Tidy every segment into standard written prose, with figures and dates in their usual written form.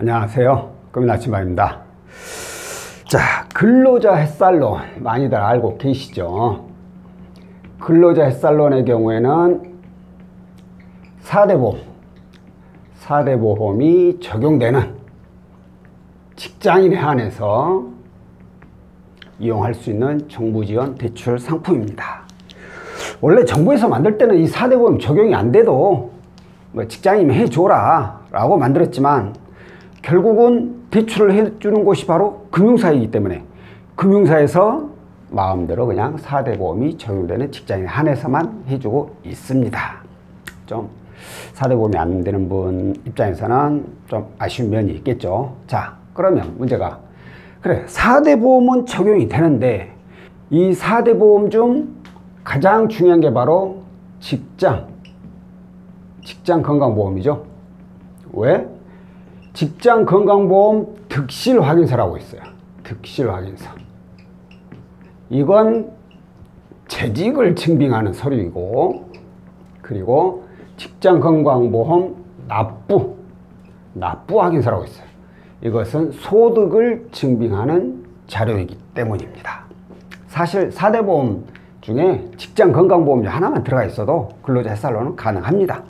안녕하세요. 금일 아침밥입니다. 자, 근로자 햇살론 많이들 알고 계시죠? 근로자 햇살론의 경우에는 4대 보험이 적용되는 직장인에 한해서 이용할 수 있는 정부 지원 대출 상품입니다. 원래 정부에서 만들 때는 이 4대 보험 적용이 안 돼도 뭐 직장인이면 해줘라 라고 만들었지만 결국은 대출을 해주는 곳이 바로 금융사이기 때문에 금융사에서 마음대로 그냥 4대 보험이 적용되는 직장인에 한해서만 해주고 있습니다. 좀 4대 보험이 안 되는 분 입장에서는 좀 아쉬운 면이 있겠죠. 자, 그러면 문제가 그래 4대 보험은 적용이 되는데 이 4대 보험 중 가장 중요한 게 바로 직장 건강보험이죠. 왜? 직장 건강보험 득실 확인서라고 있어요. 득실 확인서. 이건 재직을 증빙하는 서류이고, 그리고 직장 건강보험 납부 확인서라고 있어요. 이것은 소득을 증빙하는 자료이기 때문입니다. 사실 4대 보험 중에 직장 건강보험 하나만 들어가 있어도 근로자 햇살론은 가능합니다.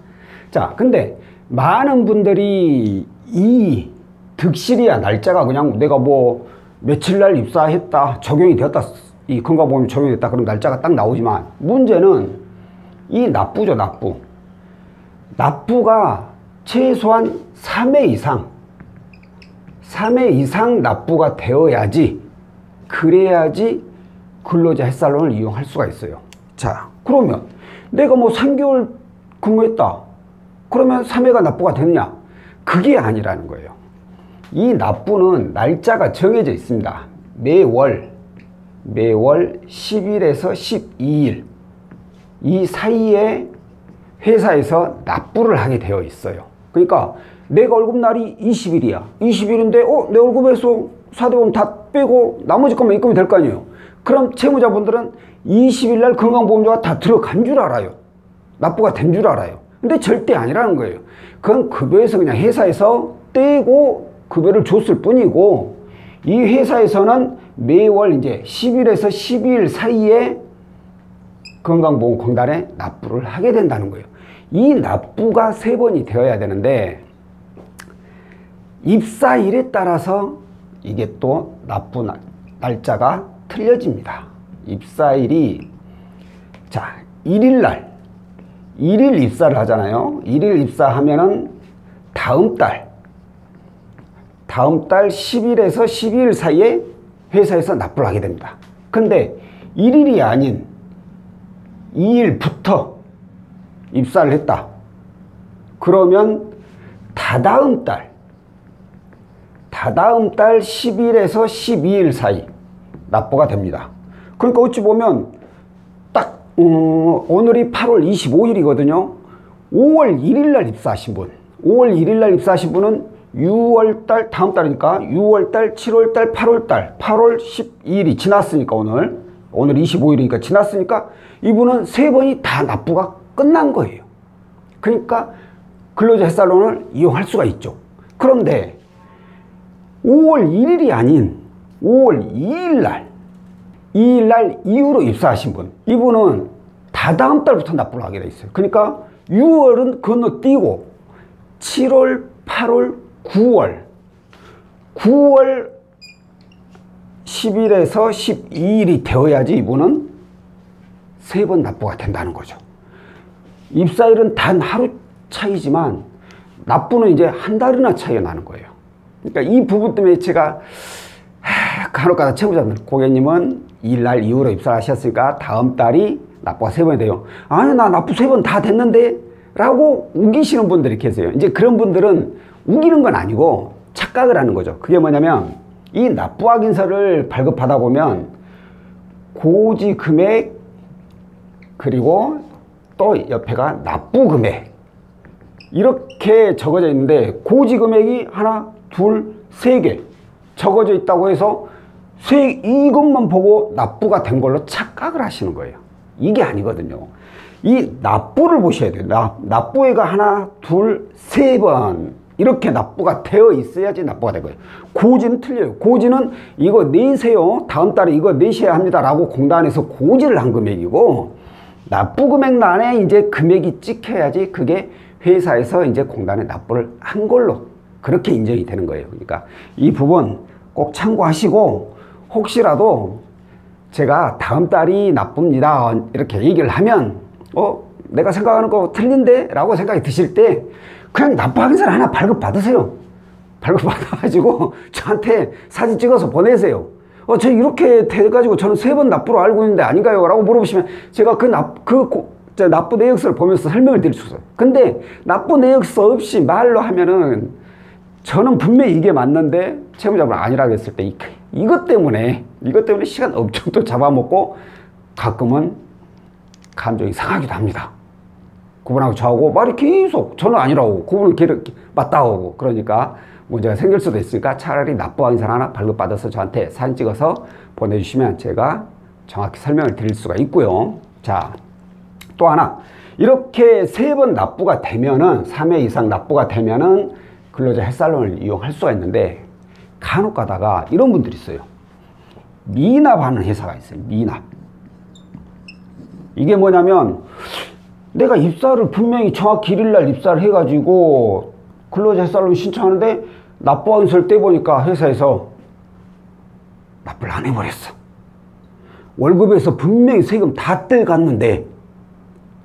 자, 근데 많은 분들이 이 득실이야 날짜가 그냥 내가 뭐 며칠날 입사했다 적용이 되었다 이 건강보험이 적용이 됐다 그럼 날짜가 딱 나오지만 문제는 이 납부죠. 납부가 최소한 3회 이상 납부가 되어야지 그래야지 근로자 햇살론을 이용할 수가 있어요. 자, 그러면 내가 뭐 3개월 근무했다 그러면 3회가 납부가 됐냐? 그게 아니라는 거예요. 이 납부는 날짜가 정해져 있습니다. 매월 10일에서 12일 이 사이에 회사에서 납부를 하게 되어 있어요. 그러니까 내가 월급날이 20일이야. 20일인데 내 월급에서 4대 보험 다 빼고 나머지 것만 입금이 될 거 아니에요. 그럼 채무자분들은 20일날 건강보험료가 다 들어간 줄 알아요. 납부가 된 줄 알아요. 근데 절대 아니라는 거예요. 그건 급여에서 그냥 회사에서 떼고 급여를 줬을 뿐이고 이 회사에서는 매월 이제 10일에서 12일 사이에 건강보험공단에 납부를 하게 된다는 거예요. 이 납부가 3번이 되어야 되는데 입사일에 따라서 이게 또 납부 날짜가 틀려집니다. 입사일이 자 1일 입사를 하잖아요. 1일 입사하면은 다음 달 10일에서 12일 사이에 회사에서 납부를 하게 됩니다. 근데 1일이 아닌 2일부터 입사를 했다. 그러면 다다음 달 10일에서 12일 사이 납부가 됩니다. 그러니까 어찌 보면 딱 오늘이 8월 25일이거든요. 5월 1일날 입사하신 분은 6월달 다음 달이니까 6월달, 7월달, 8월달 8월 12일이 지났으니까 오늘 25일이니까 지났으니까 이분은 3번이 다 납부가 끝난 거예요. 그러니까 근로자 햇살론을 이용할 수가 있죠. 그런데 5월 1일이 아닌 5월 2일날 이후로 입사하신 분 이분은 다다음 달부터 납부를 하게 돼 있어요. 그러니까 6월은 건너뛰고 7월, 8월, 9월 10일에서 12일이 되어야지 이분은 3번 납부가 된다는 거죠. 입사일은 단 하루 차이지만 납부는 이제 한 달이나 차이가 나는 거예요. 그러니까 이 부분 때문에 제가 간혹가다 채무자들 고객님은 2일날 이후로 입사하셨으니까 다음 달이 납부가 3번이 돼요. 아니 나 납부 3번 다 됐는데 라고 우기시는 분들이 계세요. 이제 그런 분들은 우기는 건 아니고 착각을 하는 거죠. 그게 뭐냐면 이 납부 확인서를 발급하다 보면 고지 금액 그리고 또 옆에가 납부 금액 이렇게 적어져 있는데 고지 금액이 하나, 둘, 3개 적어져 있다고 해서 이것만 보고 납부가 된 걸로 착각을 하시는 거예요. 이게 아니거든요. 이 납부를 보셔야 돼요. 납부액가 하나, 둘, 3번 이렇게 납부가 되어 있어야지 납부가 된 거예요. 고지는 틀려요. 고지는 이거 내세요. 다음 달에 이거 내셔야 합니다. 라고 공단에서 고지를 한 금액이고, 납부 금액란에 이제 금액이 찍혀야지 그게 회사에서 이제 공단에 납부를 한 걸로 그렇게 인정이 되는 거예요. 그러니까 이 부분 꼭 참고하시고, 혹시라도 제가 다음 달이 납부입니다 이렇게 얘기를 하면 내가 생각하는 거 틀린데? 라고 생각이 드실 때 그냥 납부 확인서를 하나 발급 받으세요. 발급 받아가지고 저한테 사진 찍어서 보내세요. 저 이렇게 돼가지고 저는 3번 납부로 알고 있는데 아닌가요? 라고 물어보시면 제가 납부 내역서를 보면서 설명을 드릴 수 있어요. 근데 납부 내역서 없이 말로 하면은 저는 분명히 이게 맞는데 채무자분은 아니라고 했을 때 이것 때문에 시간 엄청 또 잡아먹고 가끔은 감정이 상하기도 합니다. 그분하고 저하고 말이 계속 저는 아니라고 그분은 맞다고 하고 그러니까 문제가 생길 수도 있으니까 차라리 납부 확인서 하나 발급받아서 저한테 사진 찍어서 보내주시면 제가 정확히 설명을 드릴 수가 있고요. 자, 또 하나, 이렇게 3번 납부가 되면은 3회 이상 납부가 되면은 근로자 헬살론을 이용할 수가 있는데 간혹 가다가 이런 분들이 있어요. 미납하는 회사가 있어요. 미납. 이게 뭐냐면 내가 입사를 분명히 정확히 1일날 입사를 해가지고 근로자 헬살론 신청하는데 납부 확인서를 떼보니까 회사에서 납부를 안 해버렸어. 월급에서 분명히 세금 다 떼갔는데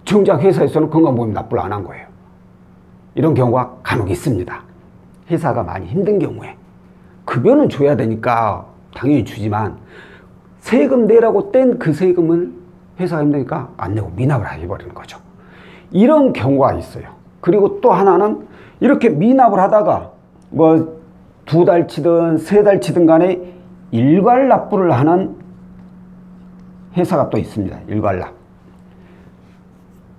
정작 회사에서는 건강보험 납부를 안 한 거예요. 이런 경우가 간혹 있습니다. 회사가 많이 힘든 경우에 급여는 줘야 되니까 당연히 주지만 세금 내라고 뗀 그 세금을 회사가 힘드니까 안 내고 미납을 해버리는 거죠. 이런 경우가 있어요. 그리고 또 하나는 이렇게 미납을 하다가 뭐 2달치든 3달치든 간에 일괄 납부를 하는 회사가 또 있습니다. 일괄납.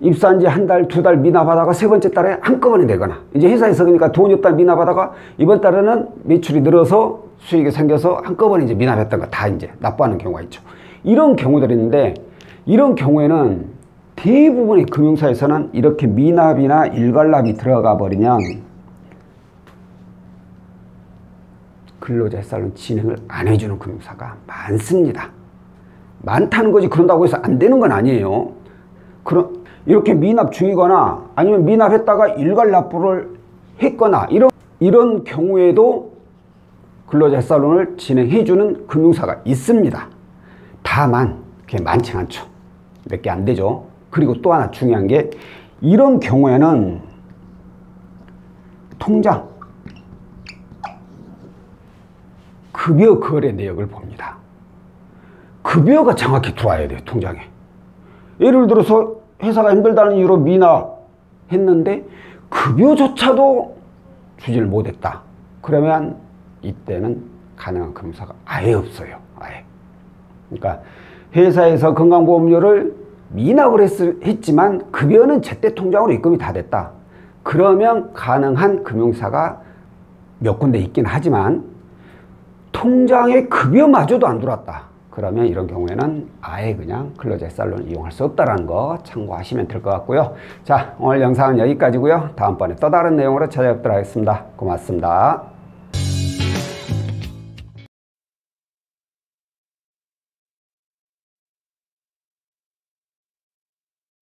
입사한 지 1달, 2달 미납하다가 3번째 달에 한꺼번에 내거나, 이제 회사에서 그러니까 돈이 없다 미납하다가 이번 달에는 매출이 늘어서 수익이 생겨서 한꺼번에 이제 미납했던 거 다 이제 납부하는 경우가 있죠. 이런 경우들이 있는데, 이런 경우에는 대부분의 금융사에서는 이렇게 미납이나 일괄납이 들어가 버리면 근로자 헬살론 진행을 안 해주는 금융사가 많습니다. 많다는 거지 그런다고 해서 안 되는 건 아니에요. 이렇게 미납 중이거나 아니면 미납했다가 일괄 납부를 했거나 이런 경우에도 근로자 헬살론을 진행해주는 금융사가 있습니다. 다만 그게 많지 않죠. 몇 개 안 되죠. 그리고 또 하나 중요한 게 이런 경우에는 통장 급여 거래 내역을 봅니다. 급여가 정확히 들어와야 돼요. 통장에. 예를 들어서 회사가 힘들다는 이유로 미납했는데 급여조차도 주지를 못했다. 그러면 이때는 가능한 금융사가 아예 없어요. 아예. 그러니까 회사에서 건강보험료를 미납을 했지만 급여는 제때 통장으로 입금이 다 됐다. 그러면 가능한 금융사가 몇 군데 있긴 하지만 통장에 급여마저도 안 들어왔다. 그러면 이런 경우에는 아예 그냥 근로자 헬살론을 이용할 수 없다는 거 참고하시면 될 것 같고요. 자, 오늘 영상은 여기까지고요. 다음번에 또 다른 내용으로 찾아뵙도록 하겠습니다. 고맙습니다.